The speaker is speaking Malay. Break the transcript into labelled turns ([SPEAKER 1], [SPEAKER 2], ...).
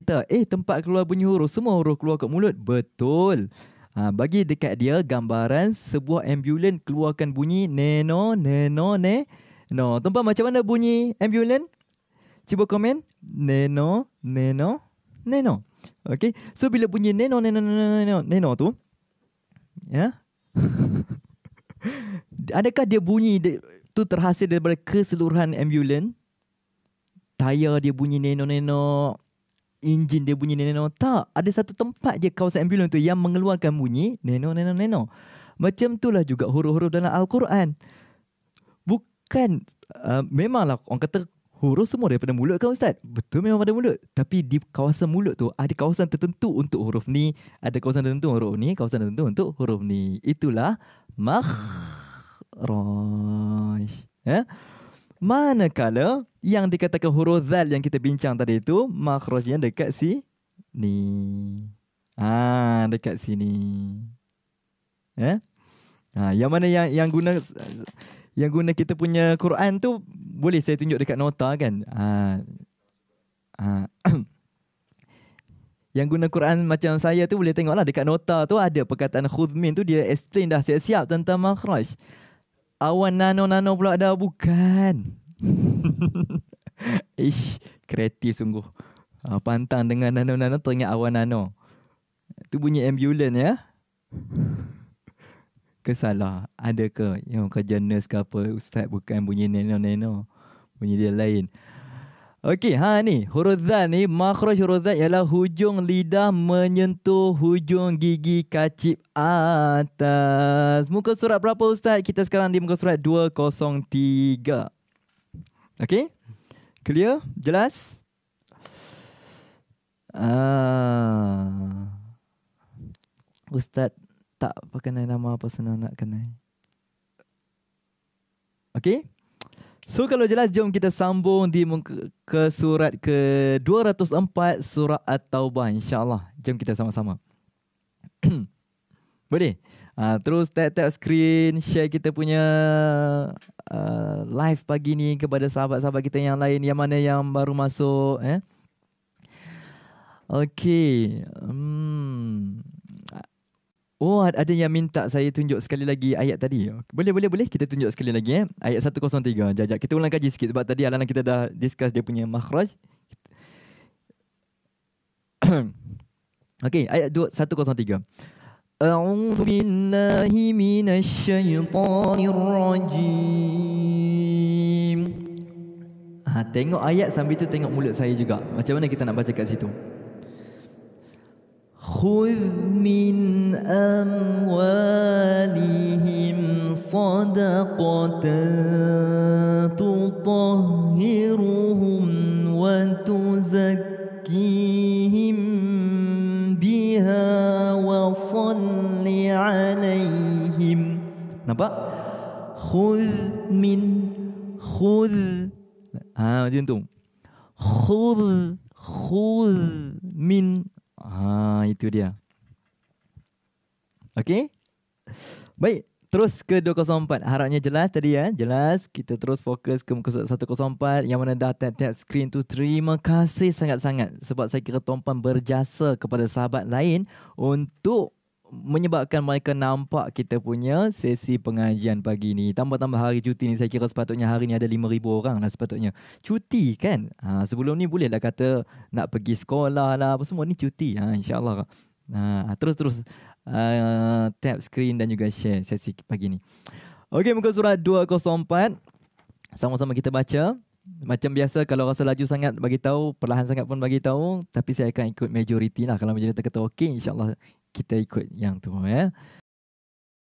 [SPEAKER 1] kita, tempat keluar bunyi huruf, semua huruf keluar kat mulut. Betul. Bagi dekat dia gambaran sebuah ambulan keluarkan bunyi neno, neno, neno. Tempat macam mana bunyi ambulan? Cuba komen. Neno, neno, neno. Okay. So bila bunyi neno, neno, neno, neno, neno tu, ya. Adakah dia bunyi tu terhasil daripada keseluruhan ambulan? Tayar dia bunyi neno-neno, enjin dia bunyi neno-neno. Tak, ada satu tempat je kawasan ambulan tu yang mengeluarkan bunyi neno-neno-neno. Macam itulah juga huruf-huruf dalam Al-Quran. Bukan, memanglah orang kata huruf semua daripada mulut kan Ustaz? Betul, memang pada mulut. Tapi di kawasan mulut tu ada kawasan tertentu untuk huruf ni, ada kawasan tertentu untuk huruf ni, kawasan tertentu untuk huruf ni. Itulah makhraj. Ya? Manakala yang dikatakan huruf zal yang kita bincang tadi itu makhrajnya dekat sini. Dekat sini. Ya? Yang mana yang guna kita punya Quran tu boleh saya tunjuk dekat nota kan. Yang guna Quran macam saya tu boleh tengoklah dekat nota tu ada perkataan khudmin tu, dia explain dah siap-siap tentang makhraj. Awan nano-nano pula ada, bukan. Ish, kreatif sungguh. Pantang dengan nano-nano teringat awan nano. Tu bunyi ambulan ya. Kesalah. Ada ke yang kerja nurse ke apa Ustaz, bukan bunyi nano-nano. Bunyi dia lain. Okey, ni huruf zal ni, makhraj huruf zal ialah hujung lidah menyentuh hujung gigi kacip atas. Muka surat berapa Ustaz? Kita sekarang di muka surat 203. Okey? Clear? Jelas? Ustaz tak kenal nama apa senang nak kenal. Okey? So kalau jelas, jom kita sambung di ke surat ke-204 surah At-Taubah insya-Allah. Jom kita sama-sama. Boleh? Terus tap screen, share kita punya live pagi ni kepada sahabat-sahabat kita yang lain yang mana yang baru masuk. Okey. Oh, ada yang minta saya tunjuk sekali lagi ayat tadi. Boleh. Kita tunjuk sekali lagi ayat 103. Jajak. Kita ulang kaji sikit sebab tadi Alana kita dah discuss dia punya makhraj. Okey, ayat 103. A'udzu billahi minasyaitonir rajim. Tengok ayat sambil tu tengok mulut saya juga. Macam mana kita nak baca kat situ? خذ من أموالهم صدقة تطهرهم وتزكيهم بها وصل عليهم. Nampak? خذ macam tu. خذ min. Itu dia. Okey? Baik, terus ke 204. Harapnya jelas tadi ya. Jelas. Kita terus fokus ke muka surat 104 yang mana dah tap screen tu. Terima kasih sangat-sangat sebab saya kira tuan-puan berjasa kepada sahabat lain untuk menyebabkan mereka nampak kita punya sesi pengajian pagi ni. Tambah-tambah hari cuti ni, saya kira sepatutnya hari ni ada 5,000 orang lah sepatutnya. Cuti kan? Sebelum ni bolehlah kata nak pergi sekolah lah, apa semua ni cuti. InsyaAllah. Terus tap screen dan juga share sesi pagi ni. Okey, muka surat 204. Sama-sama kita baca. Macam biasa, kalau rasa laju sangat bagi tahu, perlahan sangat pun bagi tahu, tapi saya akan ikut majoriti lah. Kalau majoriti kata okey, insya-Allah kita ikut yang tu ya.